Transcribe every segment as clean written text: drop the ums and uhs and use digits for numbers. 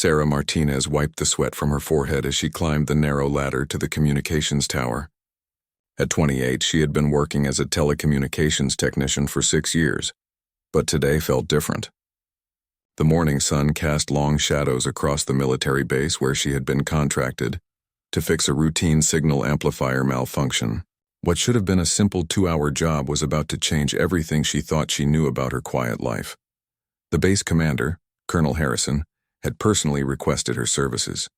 Sarah Martinez wiped the sweat from her forehead as she climbed the narrow ladder to the communications tower. At 28, she had been working as a telecommunications technician for 6 years, but today felt different. The morning sun cast long shadows across the military base where she had been contracted to fix a routine signal amplifier malfunction. What should have been a simple 2-hour job was about to change everything she thought she knew about her quiet life. The base commander, Colonel Harrison, had personally requested her services.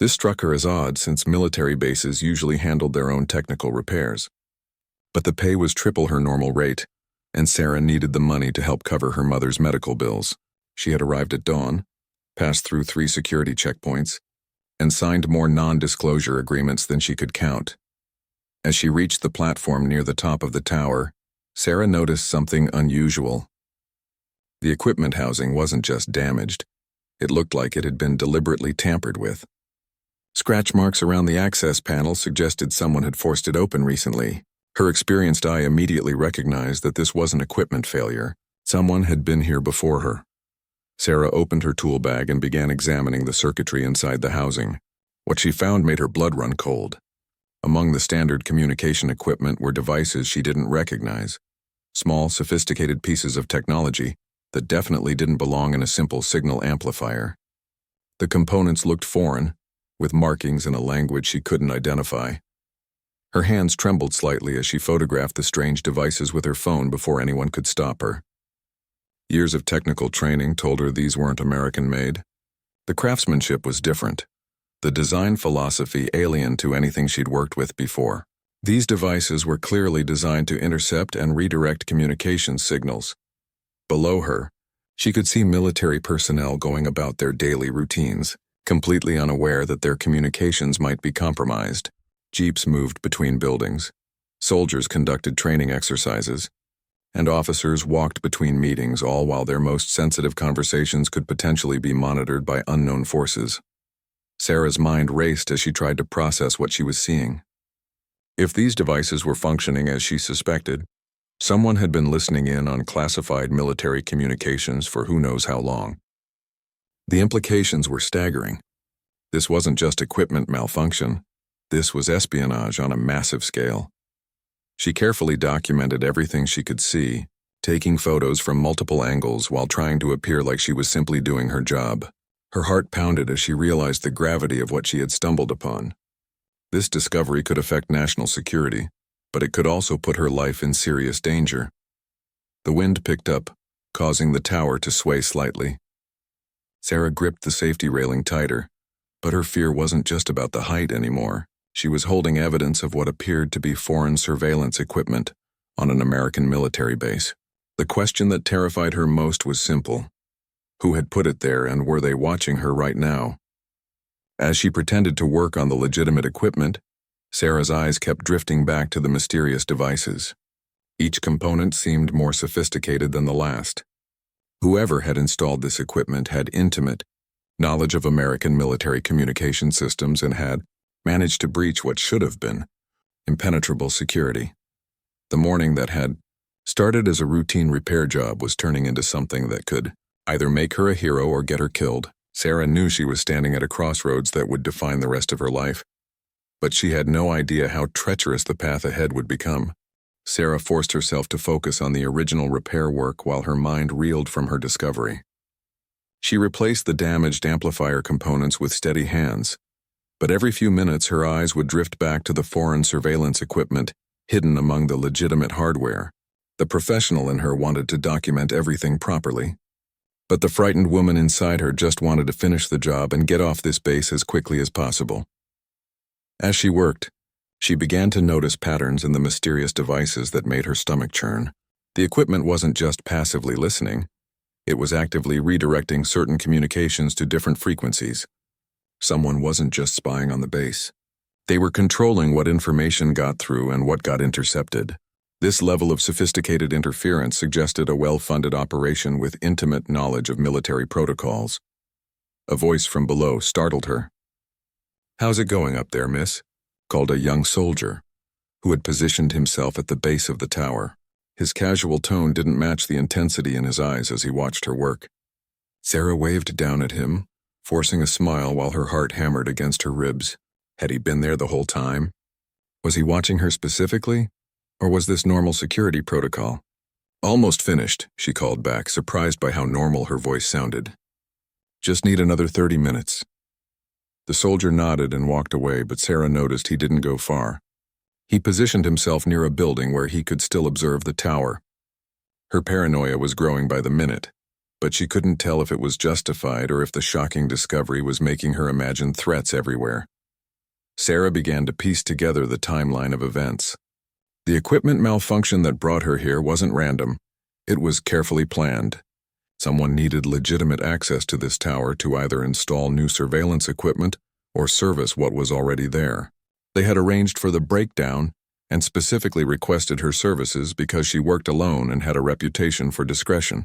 This struck her as odd since military bases usually handled their own technical repairs. But the pay was triple her normal rate, and Sarah needed the money to help cover her mother's medical bills. She had arrived at dawn, passed through 3 security checkpoints, and signed more non-disclosure agreements than she could count. As she reached the platform near the top of the tower, Sarah noticed something unusual. The equipment housing wasn't just damaged. It looked like it had been deliberately tampered with. Scratch marks around the access panel suggested someone had forced it open recently. Her experienced eye immediately recognized that this wasn't equipment failure. Someone had been here before her. Sarah opened her tool bag and began examining the circuitry inside the housing. What she found made her blood run cold. Among the standard communication equipment were devices she didn't recognize. Small, sophisticated pieces of technology that definitely didn't belong in a simple signal amplifier. The components looked foreign, with markings in a language she couldn't identify. Her hands trembled slightly as she photographed the strange devices with her phone before anyone could stop her. Years of technical training told her these weren't American-made. The craftsmanship was different. The design philosophy alien to anything she'd worked with before. These devices were clearly designed to intercept and redirect communications signals. Below her, she could see military personnel going about their daily routines, completely unaware that their communications might be compromised. Jeeps moved between buildings. Soldiers conducted training exercises, and officers walked between meetings, all while their most sensitive conversations could potentially be monitored by unknown forces. Sarah's mind raced as she tried to process what she was seeing. If these devices were functioning as she suspected, someone had been listening in on classified military communications for who knows how long. The implications were staggering. This wasn't just equipment malfunction. This was espionage on a massive scale. She carefully documented everything she could see, taking photos from multiple angles while trying to appear like she was simply doing her job. Her heart pounded as she realized the gravity of what she had stumbled upon. This discovery could affect national security, but it could also put her life in serious danger. The wind picked up, causing the tower to sway slightly. Sarah gripped the safety railing tighter, but her fear wasn't just about the height anymore. She was holding evidence of what appeared to be foreign surveillance equipment on an American military base. The question that terrified her most was simple. Who had put it there, and were they watching her right now? As she pretended to work on the legitimate equipment, Sarah's eyes kept drifting back to the mysterious devices. Each component seemed more sophisticated than the last. Whoever had installed this equipment had intimate knowledge of American military communication systems and had managed to breach what should have been impenetrable security. The morning that had started as a routine repair job was turning into something that could either make her a hero or get her killed. Sarah knew she was standing at a crossroads that would define the rest of her life, but she had no idea how treacherous the path ahead would become. Sarah forced herself to focus on the original repair work while her mind reeled from her discovery. She replaced the damaged amplifier components with steady hands, but every few minutes her eyes would drift back to the foreign surveillance equipment hidden among the legitimate hardware. The professional in her wanted to document everything properly, but the frightened woman inside her just wanted to finish the job and get off this base as quickly as possible. As she worked, she began to notice patterns in the mysterious devices that made her stomach churn. The equipment wasn't just passively listening, it was actively redirecting certain communications to different frequencies. Someone wasn't just spying on the base. They were controlling what information got through and what got intercepted. This level of sophisticated interference suggested a well-funded operation with intimate knowledge of military protocols. A voice from below startled her. "How's it going up there, miss?" called a young soldier, who had positioned himself at the base of the tower. His casual tone didn't match the intensity in his eyes as he watched her work. Sarah waved down at him, forcing a smile while her heart hammered against her ribs. Had he been there the whole time? Was he watching her specifically? Or was this normal security protocol? Almost finished, she called back, surprised by how normal her voice sounded. Just need another 30 minutes. The soldier nodded and walked away, but Sarah noticed he didn't go far. He positioned himself near a building where he could still observe the tower. Her paranoia was growing by the minute, but she couldn't tell if it was justified or if the shocking discovery was making her imagine threats everywhere. Sarah began to piece together the timeline of events. The equipment malfunction that brought her here wasn't random. It was carefully planned. Someone needed legitimate access to this tower to either install new surveillance equipment or service what was already there. They had arranged for the breakdown and specifically requested her services because she worked alone and had a reputation for discretion.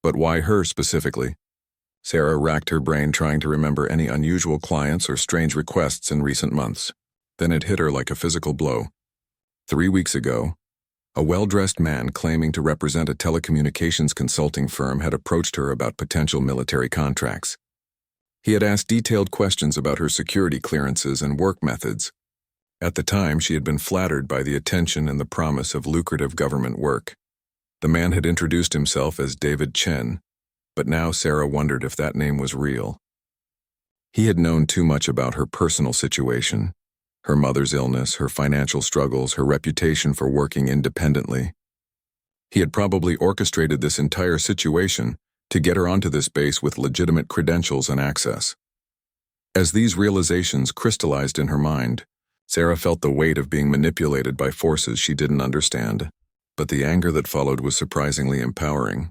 But why her specifically? Sarah racked her brain trying to remember any unusual clients or strange requests in recent months. Then it hit her like a physical blow. 3 weeks ago, a well-dressed man claiming to represent a telecommunications consulting firm had approached her about potential military contracts. He had asked detailed questions about her security clearances and work methods. At the time, she had been flattered by the attention and the promise of lucrative government work. The man had introduced himself as David Chen, but now Sarah wondered if that name was real. He had known too much about her personal situation. Her mother's illness, her financial struggles, her reputation for working independently. He had probably orchestrated this entire situation to get her onto this base with legitimate credentials and access. As these realizations crystallized in her mind, Sarah felt the weight of being manipulated by forces she didn't understand, but the anger that followed was surprisingly empowering.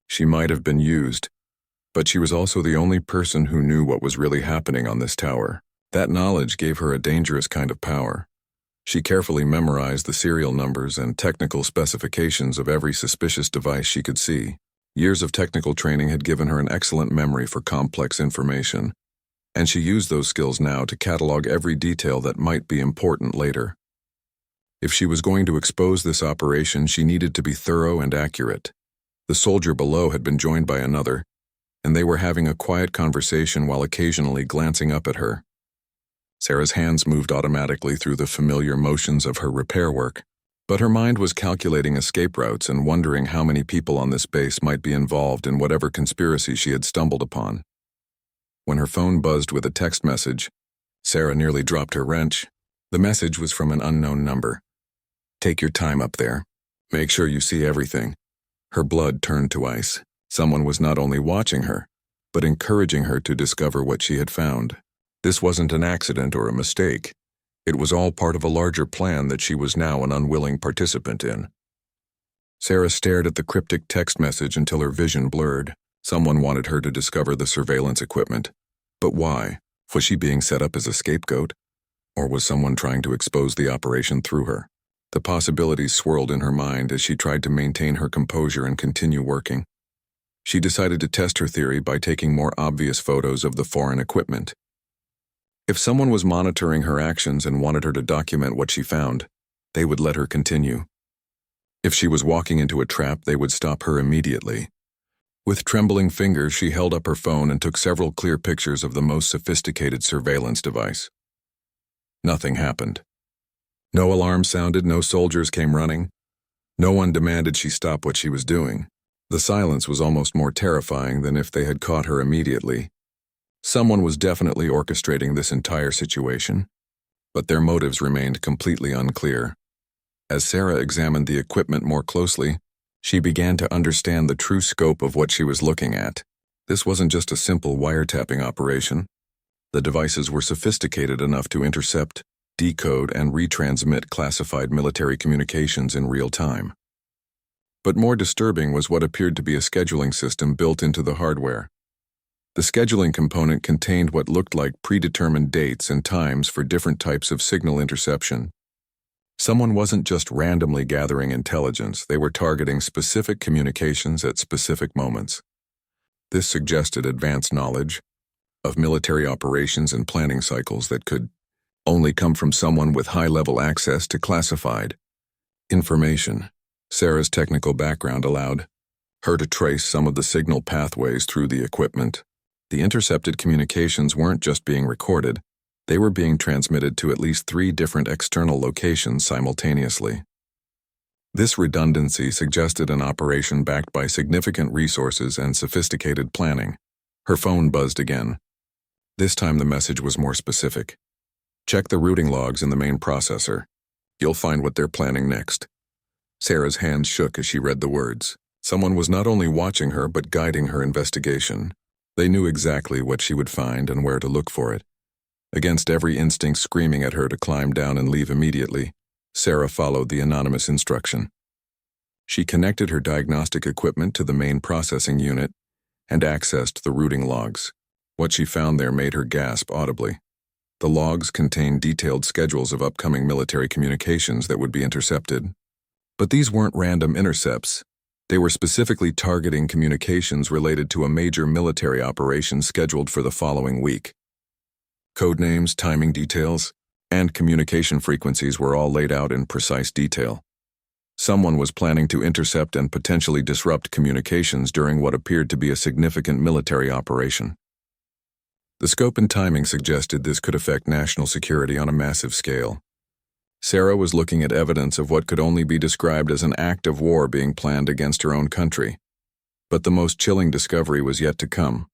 She might have been used, but she was also the only person who knew what was really happening on this tower. That knowledge gave her a dangerous kind of power. She carefully memorized the serial numbers and technical specifications of every suspicious device she could see. Years of technical training had given her an excellent memory for complex information, and she used those skills now to catalog every detail that might be important later. If she was going to expose this operation, she needed to be thorough and accurate. The soldier below had been joined by another, and they were having a quiet conversation while occasionally glancing up at her. Sarah's hands moved automatically through the familiar motions of her repair work, but her mind was calculating escape routes and wondering how many people on this base might be involved in whatever conspiracy she had stumbled upon. When her phone buzzed with a text message, Sarah nearly dropped her wrench. The message was from an unknown number. "Take your time up there. Make sure you see everything." Her blood turned to ice. Someone was not only watching her, but encouraging her to discover what she had found. This wasn't an accident or a mistake. It was all part of a larger plan that she was now an unwilling participant in. Sarah stared at the cryptic text message until her vision blurred. Someone wanted her to discover the surveillance equipment. But why? Was she being set up as a scapegoat? Or was someone trying to expose the operation through her? The possibilities swirled in her mind as she tried to maintain her composure and continue working. She decided to test her theory by taking more obvious photos of the foreign equipment. If someone was monitoring her actions and wanted her to document what she found, they would let her continue. If she was walking into a trap, they would stop her immediately. With trembling fingers, she held up her phone and took several clear pictures of the most sophisticated surveillance device. Nothing happened. No alarm sounded, no soldiers came running. No one demanded she stop what she was doing. The silence was almost more terrifying than if they had caught her immediately. Someone was definitely orchestrating this entire situation, but their motives remained completely unclear. As Sarah examined the equipment more closely, she began to understand the true scope of what she was looking at. This wasn't just a simple wiretapping operation. The devices were sophisticated enough to intercept, decode, and retransmit classified military communications in real time. But more disturbing was what appeared to be a scheduling system built into the hardware. The scheduling component contained what looked like predetermined dates and times for different types of signal interception. Someone wasn't just randomly gathering intelligence, they were targeting specific communications at specific moments. This suggested advanced knowledge of military operations and planning cycles that could only come from someone with high-level access to classified information. Sarah's technical background allowed her to trace some of the signal pathways through the equipment. The intercepted communications weren't just being recorded, they were being transmitted to at least 3 different external locations simultaneously. This redundancy suggested an operation backed by significant resources and sophisticated planning. Her phone buzzed again. This time the message was more specific. Check the routing logs in the main processor. You'll find what they're planning next. Sarah's hands shook as she read the words. Someone was not only watching her but guiding her investigation. They knew exactly what she would find and where to look for it. Against every instinct screaming at her to climb down and leave immediately, Sarah followed the anonymous instruction. She connected her diagnostic equipment to the main processing unit and accessed the routing logs. What she found there made her gasp audibly. The logs contained detailed schedules of upcoming military communications that would be intercepted. But these weren't random intercepts. They were specifically targeting communications related to a major military operation scheduled for the following week. Codenames, timing details, and communication frequencies were all laid out in precise detail. Someone was planning to intercept and potentially disrupt communications during what appeared to be a significant military operation. The scope and timing suggested this could affect national security on a massive scale. Sarah was looking at evidence of what could only be described as an act of war being planned against her own country. But the most chilling discovery was yet to come.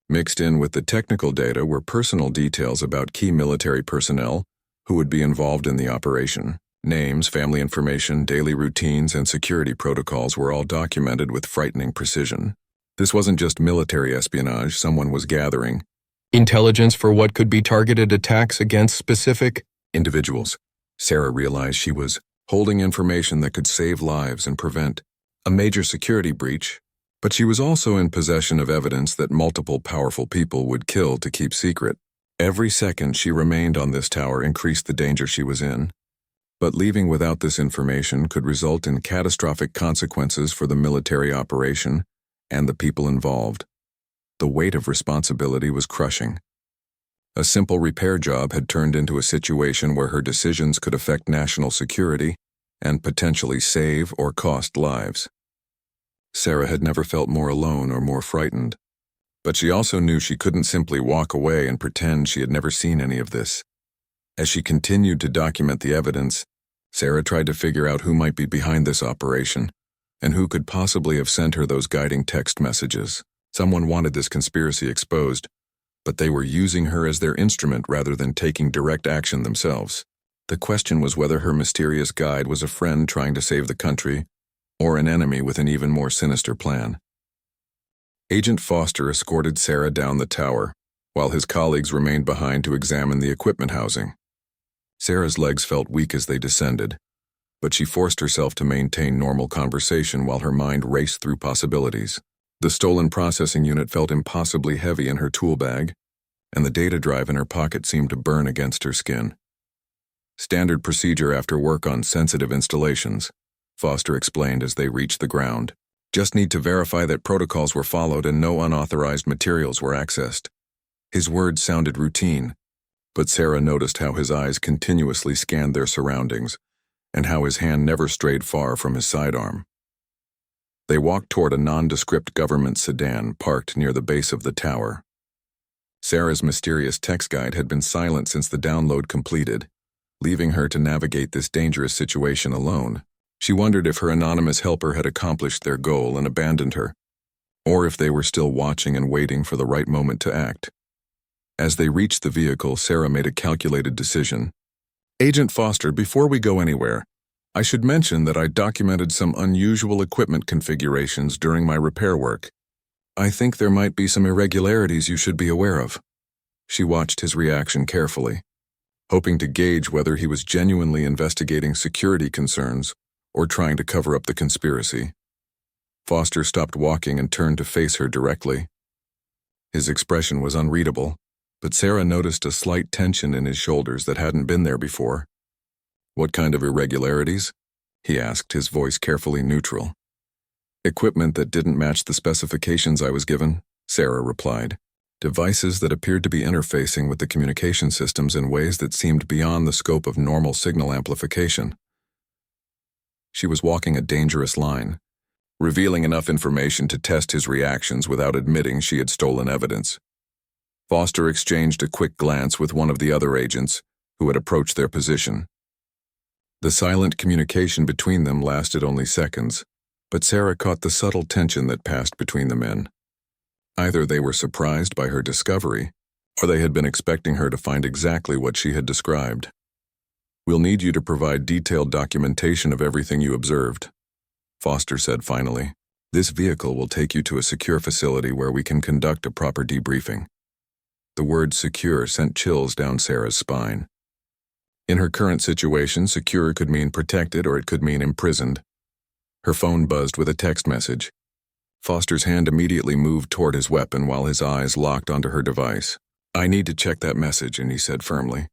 Mixed in with the technical data were personal details about key military personnel who would be involved in the operation. Names, family information, daily routines, and security protocols were all documented with frightening precision. This wasn't just military espionage someone was gathering. Intelligence for what could be targeted attacks against specific individuals. Sarah realized she was holding information that could save lives and prevent a major security breach, but she was also in possession of evidence that multiple powerful people would kill to keep secret. Every second she remained on this tower increased the danger she was in, but leaving without this information could result in catastrophic consequences for the military operation and the people involved. The weight of responsibility was crushing. A simple repair job had turned into a situation where her decisions could affect national security and potentially save or cost lives. Sarah had never felt more alone or more frightened, but she also knew she couldn't simply walk away and pretend she had never seen any of this. As she continued to document the evidence, Sarah tried to figure out who might be behind this operation and who could possibly have sent her those guiding text messages. Someone wanted this conspiracy exposed, but they were using her as their instrument rather than taking direct action themselves. The question was whether her mysterious guide was a friend trying to save the country or an enemy with an even more sinister plan. Agent Foster escorted Sarah down the tower, while his colleagues remained behind to examine the equipment housing. Sarah's legs felt weak as they descended, but she forced herself to maintain normal conversation while her mind raced through possibilities. The stolen processing unit felt impossibly heavy in her tool bag, and the data drive in her pocket seemed to burn against her skin. Standard procedure after work on sensitive installations, Foster explained as they reached the ground. Just need to verify that protocols were followed and no unauthorized materials were accessed. His words sounded routine, but Sarah noticed how his eyes continuously scanned their surroundings and how his hand never strayed far from his sidearm. They walked toward a nondescript government sedan parked near the base of the tower. Sarah's mysterious text guide had been silent since the download completed, leaving her to navigate this dangerous situation alone. She wondered if her anonymous helper had accomplished their goal and abandoned her, or if they were still watching and waiting for the right moment to act. As they reached the vehicle, Sarah made a calculated decision. Agent Foster, before we go anywhere, I should mention that I documented some unusual equipment configurations during my repair work. I think there might be some irregularities you should be aware of. She watched his reaction carefully, hoping to gauge whether he was genuinely investigating security concerns or trying to cover up the conspiracy. Foster stopped walking and turned to face her directly. His expression was unreadable, but Sarah noticed a slight tension in his shoulders that hadn't been there before. What kind of irregularities? He asked, his voice carefully neutral. Equipment that didn't match the specifications I was given, Sarah replied. Devices that appeared to be interfacing with the communication systems in ways that seemed beyond the scope of normal signal amplification. She was walking a dangerous line, revealing enough information to test his reactions without admitting she had stolen evidence. Foster exchanged a quick glance with one of the other agents, who had approached their position. The silent communication between them lasted only seconds, but Sarah caught the subtle tension that passed between the men. Either they were surprised by her discovery, or they had been expecting her to find exactly what she had described. "We'll need you to provide detailed documentation of everything you observed," Foster said finally. "This vehicle will take you to a secure facility where we can conduct a proper debriefing." The word secure sent chills down Sarah's spine. In her current situation, secure could mean protected or it could mean imprisoned. Her phone buzzed with a text message. Foster's hand immediately moved toward his weapon while his eyes locked onto her device. "I need to check that message," and he said firmly.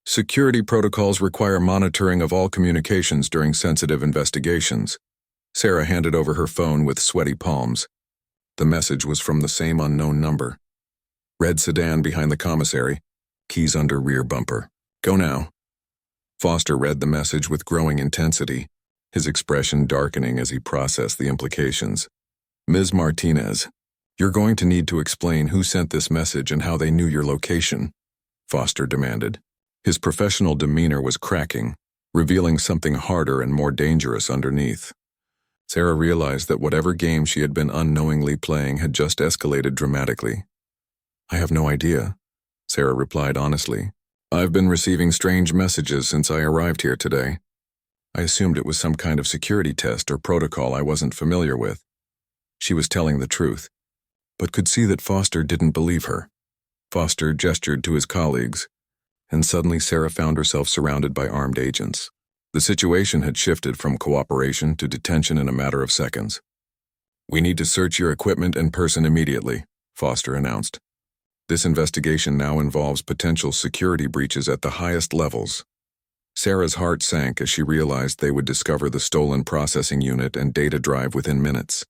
"Security protocols require monitoring of all communications during sensitive investigations." Sarah handed over her phone with sweaty palms. The message was from the same unknown number. "Red sedan behind the commissary. Keys under rear bumper. Go now." Foster read the message with growing intensity, his expression darkening as he processed the implications. "Ms. Martinez, you're going to need to explain who sent this message and how they knew your location," Foster demanded. His professional demeanor was cracking, revealing something harder and more dangerous underneath. Sarah realized that whatever game she had been unknowingly playing had just escalated dramatically. "I have no idea," Sarah replied honestly. "I've been receiving strange messages since I arrived here today. I assumed it was some kind of security test or protocol I wasn't familiar with." She was telling the truth, but could see that Foster didn't believe her. Foster gestured to his colleagues, and suddenly Sarah found herself surrounded by armed agents. The situation had shifted from cooperation to detention in a matter of seconds. "We need to search your equipment and person immediately," Foster announced. "This investigation now involves potential security breaches at the highest levels." Sarah's heart sank as she realized they would discover the stolen processing unit and data drive within minutes.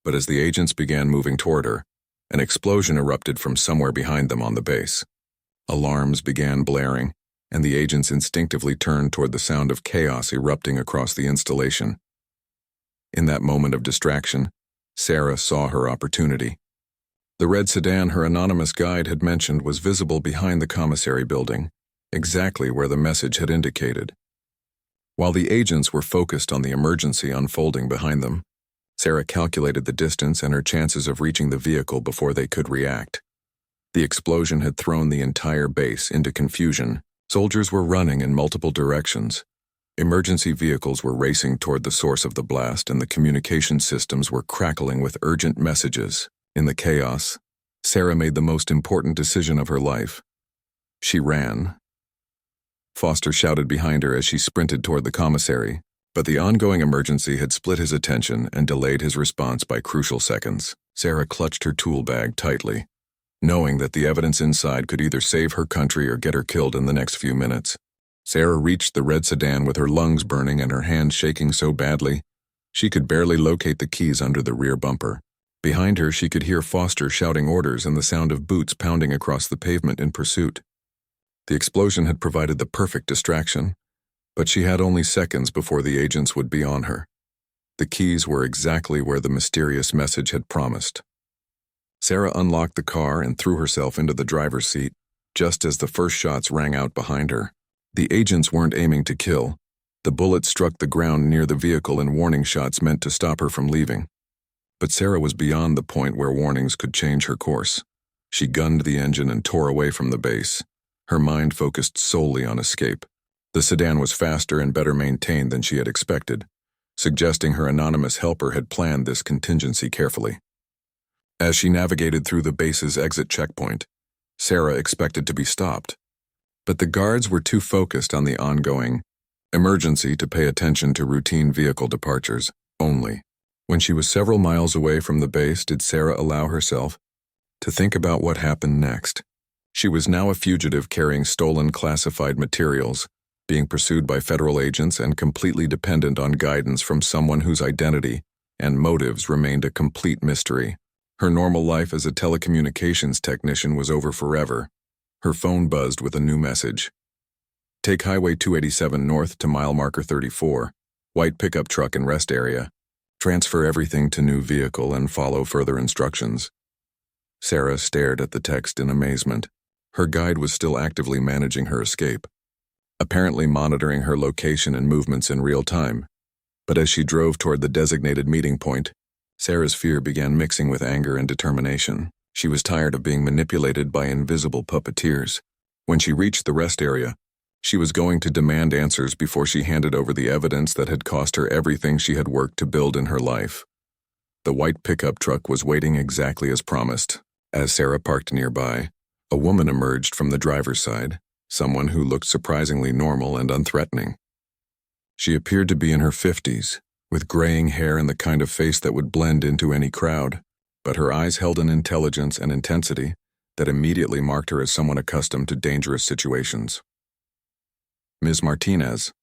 But as the agents began moving toward her, an explosion erupted from somewhere behind them on the base. Alarms began blaring, and the agents instinctively turned toward the sound of chaos erupting across the installation. In that moment of distraction, Sarah saw her opportunity. The red sedan her anonymous guide had mentioned was visible behind the commissary building, exactly where the message had indicated. While the agents were focused on the emergency unfolding behind them, Sarah calculated the distance and her chances of reaching the vehicle before they could react. The explosion had thrown the entire base into confusion. Soldiers were running in multiple directions. Emergency vehicles were racing toward the source of the blast, and the communication systems were crackling with urgent messages. In the chaos, Sarah made the most important decision of her life. She ran. Foster shouted behind her as she sprinted toward the commissary, but the ongoing emergency had split his attention and delayed his response by crucial seconds. Sarah clutched her tool bag tightly, knowing that the evidence inside could either save her country or get her killed in the next few minutes. Sarah reached the red sedan with her lungs burning and her hands shaking so badly, she could barely locate the keys under the rear bumper. Behind her, she could hear Foster shouting orders and the sound of boots pounding across the pavement in pursuit. The explosion had provided the perfect distraction, but she had only seconds before the agents would be on her. The keys were exactly where the mysterious message had promised. Sarah unlocked the car and threw herself into the driver's seat, just as the first shots rang out behind her. The agents weren't aiming to kill. The bullet struck the ground near the vehicle in warning shots meant to stop her from leaving. But Sarah was beyond the point where warnings could change her course. She gunned the engine and tore away from the base, her mind focused solely on escape. The sedan was faster and better maintained than she had expected, suggesting her anonymous helper had planned this contingency carefully. As she navigated through the base's exit checkpoint, Sarah expected to be stopped. But the guards were too focused on the ongoing emergency to pay attention to routine vehicle departures only. When she was several miles away from the base, did Sarah allow herself to think about what happened next? She was now a fugitive carrying stolen classified materials, being pursued by federal agents and completely dependent on guidance from someone whose identity and motives remained a complete mystery. Her normal life as a telecommunications technician was over forever. Her phone buzzed with a new message. "Take Highway 287 north to mile marker 34, white pickup truck and rest area. Transfer everything to new vehicle and follow further instructions." Sarah stared at the text in amazement. Her guide was still actively managing her escape, apparently monitoring her location and movements in real time. But as she drove toward the designated meeting point, Sarah's fear began mixing with anger and determination. She was tired of being manipulated by invisible puppeteers. When she reached the rest area, she was going to demand answers before she handed over the evidence that had cost her everything she had worked to build in her life. The white pickup truck was waiting exactly as promised. As Sarah parked nearby, a woman emerged from the driver's side, someone who looked surprisingly normal and unthreatening. She appeared to be in her 50s, with graying hair and the kind of face that would blend into any crowd, but her eyes held an intelligence and intensity that immediately marked her as someone accustomed to dangerous situations. "Ms. Martinez,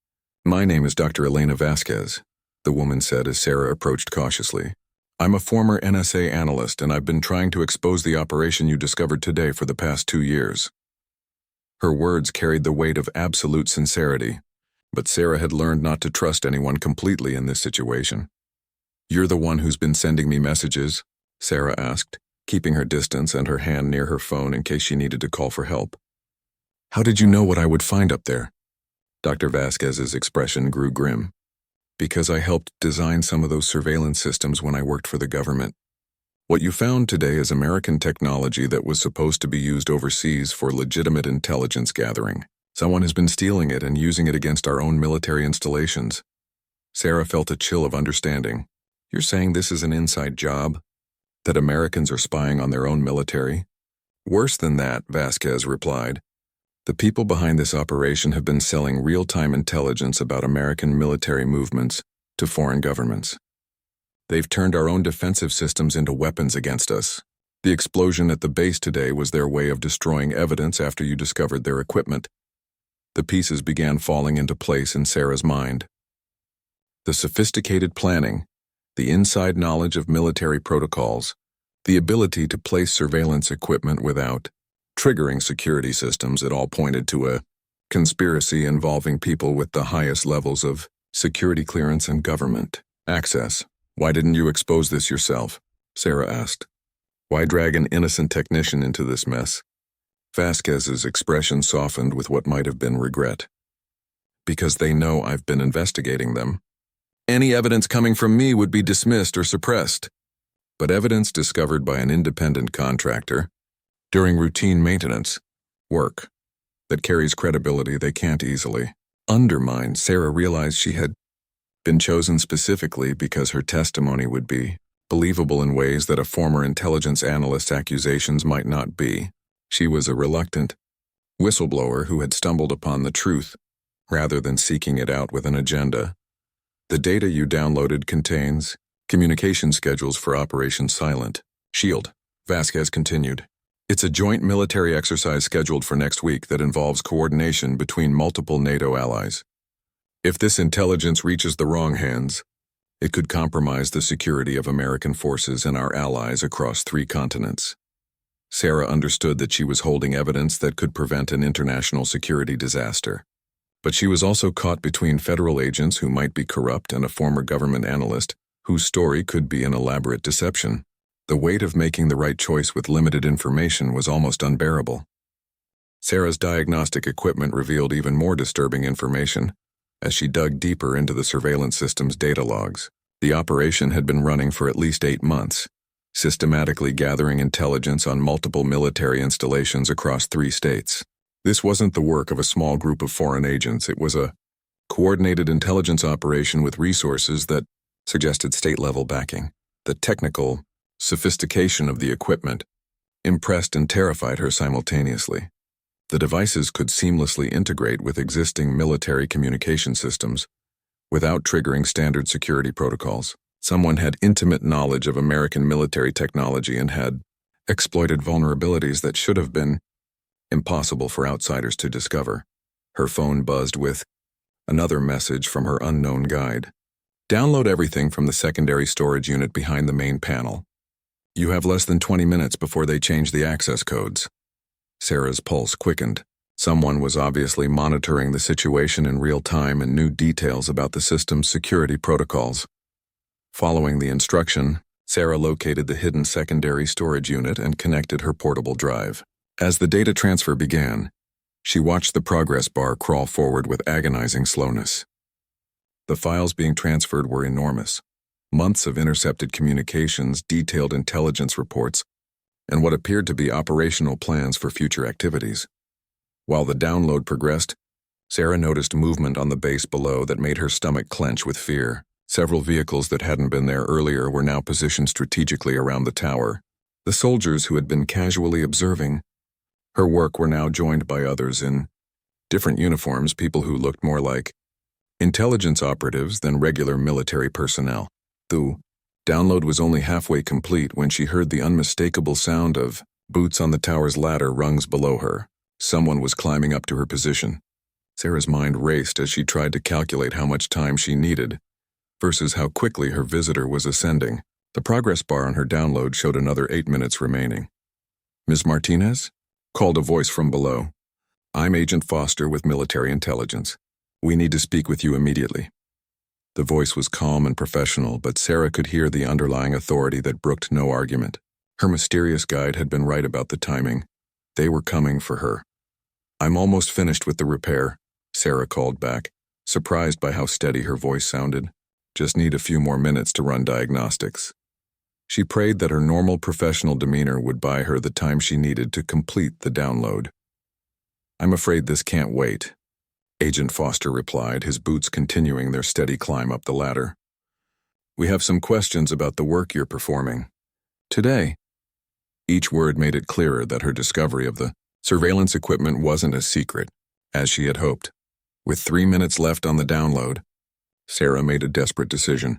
my name is Dr. Elena Vasquez," the woman said as Sarah approached cautiously. "I'm a former NSA analyst, and I've been trying to expose the operation you discovered today for the past 2 years." Her words carried the weight of absolute sincerity, but Sarah had learned not to trust anyone completely in this situation. "You're the one who's been sending me messages?" Sarah asked, keeping her distance and her hand near her phone in case she needed to call for help. "How did you know what I would find up there?" Dr. Vasquez's expression grew grim. "Because I helped design some of those surveillance systems when I worked for the government. What you found today is American technology that was supposed to be used overseas for legitimate intelligence gathering. Someone has been stealing it and using it against our own military installations." Sarah felt a chill of understanding. "You're saying this is an inside job? That Americans are spying on their own military?" "Worse than that," Vasquez replied. "The people behind this operation have been selling real-time intelligence about American military movements to foreign governments. They've turned our own defensive systems into weapons against us. The explosion at the base today was their way of destroying evidence after you discovered their equipment." The pieces began falling into place in Sarah's mind. The sophisticated planning, the inside knowledge of military protocols, the ability to place surveillance equipment without triggering security systems, it all pointed to a conspiracy involving people with the highest levels of security clearance and government access. "Why didn't you expose this yourself?" Sarah asked. "Why drag an innocent technician into this mess?" Vasquez's expression softened with what might have been regret. "Because they know I've been investigating them. Any evidence coming from me would be dismissed or suppressed. But evidence discovered by an independent contractor during routine maintenance work that carries credibility they can't easily undermine." Sarah realized she had been chosen specifically because her testimony would be believable in ways that a former intelligence analyst's accusations might not be. She was a reluctant whistleblower who had stumbled upon the truth rather than seeking it out with an agenda. "The data you downloaded contains communication schedules for Operation Silent Shield," Vasquez continued. "It's a joint military exercise scheduled for next week that involves coordination between multiple NATO allies. If this intelligence reaches the wrong hands, it could compromise the security of American forces and our allies across 3 continents." Sarah understood that she was holding evidence that could prevent an international security disaster. But she was also caught between federal agents who might be corrupt and a former government analyst whose story could be an elaborate deception. The weight of making the right choice with limited information was almost unbearable. Sarah's diagnostic equipment revealed even more disturbing information as she dug deeper into the surveillance system's data logs. The operation had been running for at least 8 months, systematically gathering intelligence on multiple military installations across 3 states. This wasn't the work of a small group of foreign agents. It was a coordinated intelligence operation with resources that suggested state-level backing. The technical sophistication of the equipment impressed and terrified her simultaneously. The devices could seamlessly integrate with existing military communication systems without triggering standard security protocols. Someone had intimate knowledge of American military technology and had exploited vulnerabilities that should have been impossible for outsiders to discover. Her phone buzzed with another message from her unknown guide. "Download everything from the secondary storage unit behind the main panel. You have less than 20 minutes before they change the access codes." Sarah's pulse quickened. Someone was obviously monitoring the situation in real time and knew details about the system's security protocols. Following the instruction, Sarah located the hidden secondary storage unit and connected her portable drive. As the data transfer began, she watched the progress bar crawl forward with agonizing slowness. The files being transferred were enormous. Months of intercepted communications, detailed intelligence reports, and what appeared to be operational plans for future activities. While the download progressed, Sarah noticed movement on the base below that made her stomach clench with fear. Several vehicles that hadn't been there earlier were now positioned strategically around the tower. The soldiers who had been casually observing her work were now joined by others in different uniforms, people who looked more like intelligence operatives than regular military personnel. The download was only halfway complete when she heard the unmistakable sound of boots on the tower's ladder rungs below her. Someone was climbing up to her position. Sarah's mind raced as she tried to calculate how much time she needed versus how quickly her visitor was ascending. The progress bar on her download showed another 8 minutes remaining. "Ms. Martinez?" called a voice from below. "I'm Agent Foster with Military Intelligence. We need to speak with you immediately." The voice was calm and professional, but Sarah could hear the underlying authority that brooked no argument. Her mysterious guide had been right about the timing. They were coming for her. "I'm almost finished with the repair," Sarah called back, surprised by how steady her voice sounded. "Just need a few more minutes to run diagnostics." She prayed that her normal professional demeanor would buy her the time she needed to complete the download. "I'm afraid this can't wait," Agent Foster replied, his boots continuing their steady climb up the ladder. "We have some questions about the work you're performing today." Each word made it clearer that her discovery of the surveillance equipment wasn't as secret as she had hoped. With 3 minutes left on the download, Sarah made a desperate decision.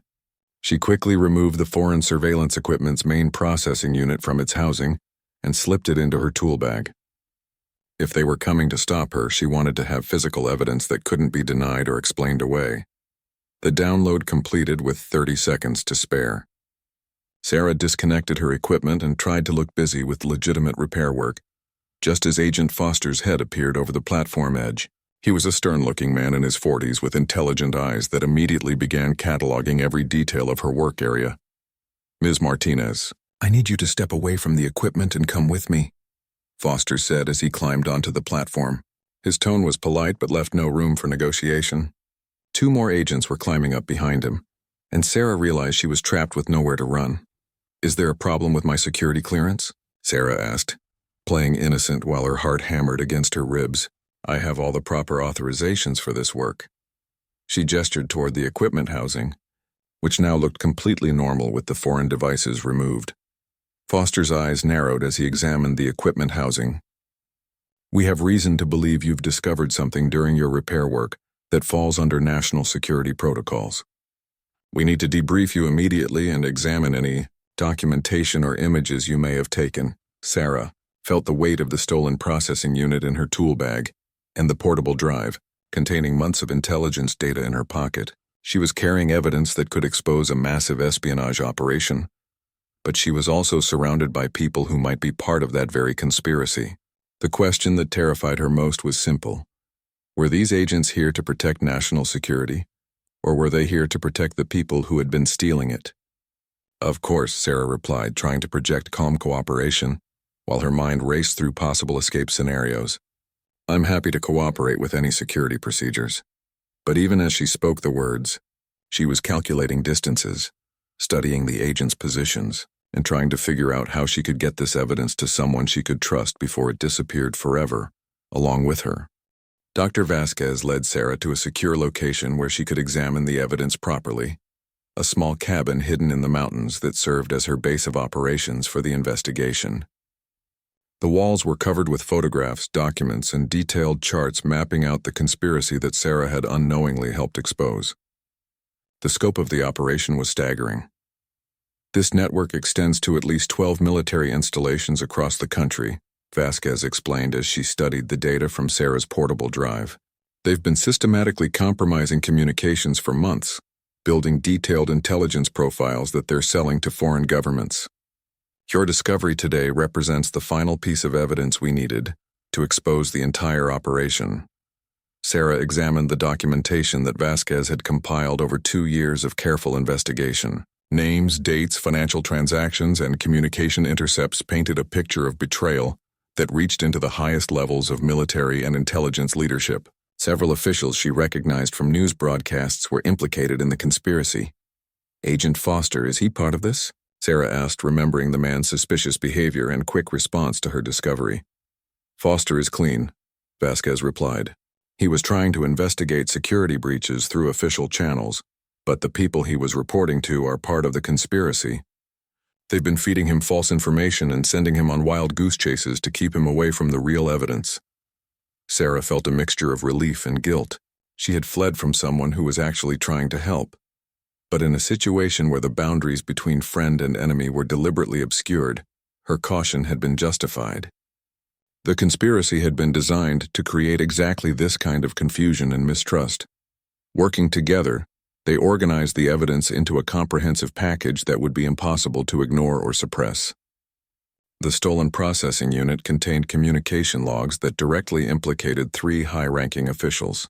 She quickly removed the foreign surveillance equipment's main processing unit from its housing and slipped it into her tool bag. If they were coming to stop her, she wanted to have physical evidence that couldn't be denied or explained away. The download completed with 30 seconds to spare. Sarah disconnected her equipment and tried to look busy with legitimate repair work, just as Agent Foster's head appeared over the platform edge. He was a stern-looking man in his 40s with intelligent eyes that immediately began cataloging every detail of her work area. "Ms. Martinez, I need you to step away from the equipment and come with me," Foster said as he climbed onto the platform. His tone was polite but left no room for negotiation. 2 more agents were climbing up behind him, and Sarah realized she was trapped with nowhere to run. "Is there a problem with my security clearance?" Sarah asked, playing innocent while her heart hammered against her ribs. "I have all the proper authorizations for this work." She gestured toward the equipment housing, which now looked completely normal with the foreign devices removed. Foster's eyes narrowed as he examined the equipment housing. "We have reason to believe you've discovered something during your repair work that falls under national security protocols. We need to debrief you immediately and examine any documentation or images you may have taken." Sarah felt the weight of the stolen processing unit in her tool bag and the portable drive, containing months of intelligence data in her pocket. She was carrying evidence that could expose a massive espionage operation, but she was also surrounded by people who might be part of that very conspiracy. The question that terrified her most was simple. Were these agents here to protect national security, or were they here to protect the people who had been stealing it? "Of course," Sarah replied, trying to project calm cooperation, while her mind raced through possible escape scenarios. "I'm happy to cooperate with any security procedures." But even as she spoke the words, she was calculating distances, studying the agents' positions, and trying to figure out how she could get this evidence to someone she could trust before it disappeared forever, along with her. Dr. Vasquez led Sarah to a secure location where she could examine the evidence properly, a small cabin hidden in the mountains that served as her base of operations for the investigation. The walls were covered with photographs, documents, and detailed charts mapping out the conspiracy that Sarah had unknowingly helped expose. The scope of the operation was staggering. "This network extends to at least 12 military installations across the country," Vasquez explained as she studied the data from Sarah's portable drive. "They've been systematically compromising communications for months, building detailed intelligence profiles that they're selling to foreign governments. Your discovery today represents the final piece of evidence we needed to expose the entire operation." Sarah examined the documentation that Vasquez had compiled over 2 years of careful investigation. Names, dates, financial transactions, and communication intercepts painted a picture of betrayal that reached into the highest levels of military and intelligence leadership. Several officials she recognized from news broadcasts were implicated in the conspiracy. Agent Foster, is he part of this? Sarah asked, remembering the man's suspicious behavior and quick response to her discovery. Foster is clean, Vasquez replied. He was trying to investigate security breaches through official channels, but the people he was reporting to are part of the conspiracy. They've been feeding him false information and sending him on wild goose chases to keep him away from the real evidence. Sarah felt a mixture of relief and guilt. She had fled from someone who was actually trying to help. But in a situation where the boundaries between friend and enemy were deliberately obscured, her caution had been justified. The conspiracy had been designed to create exactly this kind of confusion and mistrust. Working together, they organized the evidence into a comprehensive package that would be impossible to ignore or suppress. The stolen processing unit contained communication logs that directly implicated 3 high-ranking officials.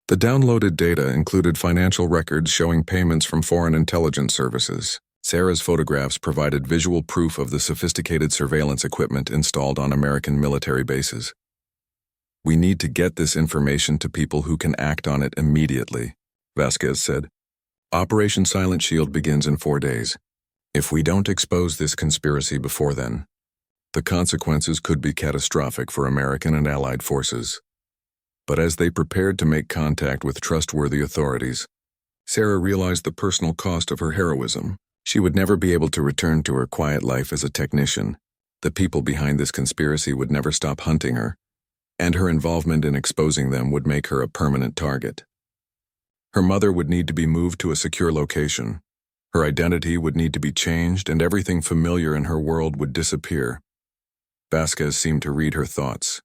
The downloaded data included financial records showing payments from foreign intelligence services. Sarah's photographs provided visual proof of the sophisticated surveillance equipment installed on American military bases. We need to get this information to people who can act on it immediately, Vasquez said. Operation Silent Shield begins in 4 days. If we don't expose this conspiracy before then, the consequences could be catastrophic for American and Allied forces. But as they prepared to make contact with trustworthy authorities, Sarah realized the personal cost of her heroism. She would never be able to return to her quiet life as a technician. The people behind this conspiracy would never stop hunting her, and her involvement in exposing them would make her a permanent target. Her mother would need to be moved to a secure location. Her identity would need to be changed, and everything familiar in her world would disappear. Vasquez seemed to read her thoughts.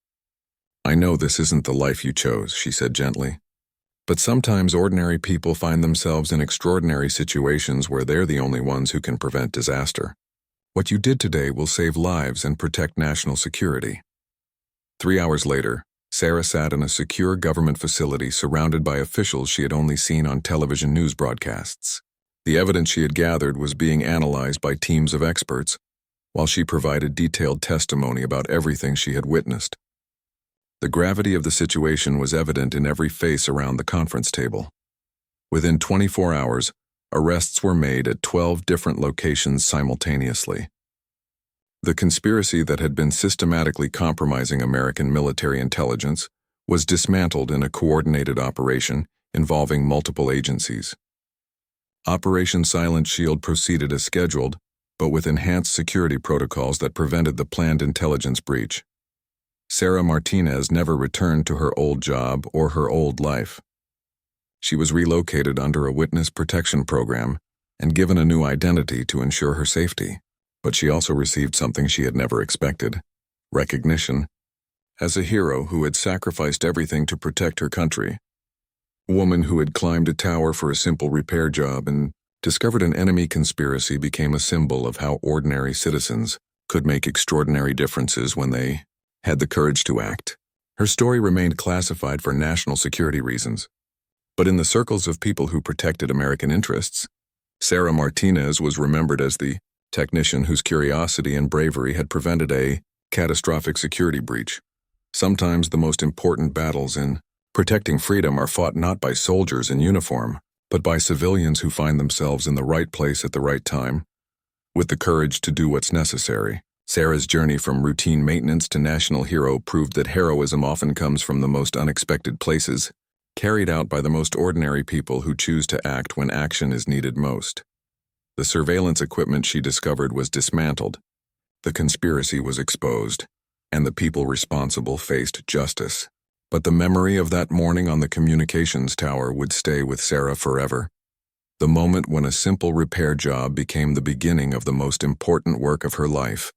I know this isn't the life you chose, she said gently. But sometimes ordinary people find themselves in extraordinary situations where they're the only ones who can prevent disaster. What you did today will save lives and protect national security. 3 hours later, Sarah sat in a secure government facility surrounded by officials she had only seen on television news broadcasts. The evidence she had gathered was being analyzed by teams of experts, while she provided detailed testimony about everything she had witnessed. The gravity of the situation was evident in every face around the conference table. Within 24 hours, arrests were made at 12 different locations simultaneously. The conspiracy that had been systematically compromising American military intelligence was dismantled in a coordinated operation involving multiple agencies. Operation Silent Shield proceeded as scheduled, but with enhanced security protocols that prevented the planned intelligence breach. Sarah Martinez never returned to her old job or her old life. She was relocated under a witness protection program and given a new identity to ensure her safety. But she also received something she had never expected: recognition as a hero who had sacrificed everything to protect her country. A woman who had climbed a tower for a simple repair job and discovered an enemy conspiracy became a symbol of how ordinary citizens could make extraordinary differences when they had the courage to act. Her story remained classified for national security reasons, but in the circles of people who protected American interests, Sarah Martinez was remembered as the technician whose curiosity and bravery had prevented a catastrophic security breach. Sometimes the most important battles in protecting freedom are fought not by soldiers in uniform, but by civilians who find themselves in the right place at the right time, with the courage to do what's necessary. Sarah's journey from routine maintenance to national hero proved that heroism often comes from the most unexpected places, carried out by the most ordinary people who choose to act when action is needed most. The surveillance equipment she discovered was dismantled, the conspiracy was exposed, and the people responsible faced justice. But the memory of that morning on the communications tower would stay with Sarah forever. The moment when a simple repair job became the beginning of the most important work of her life.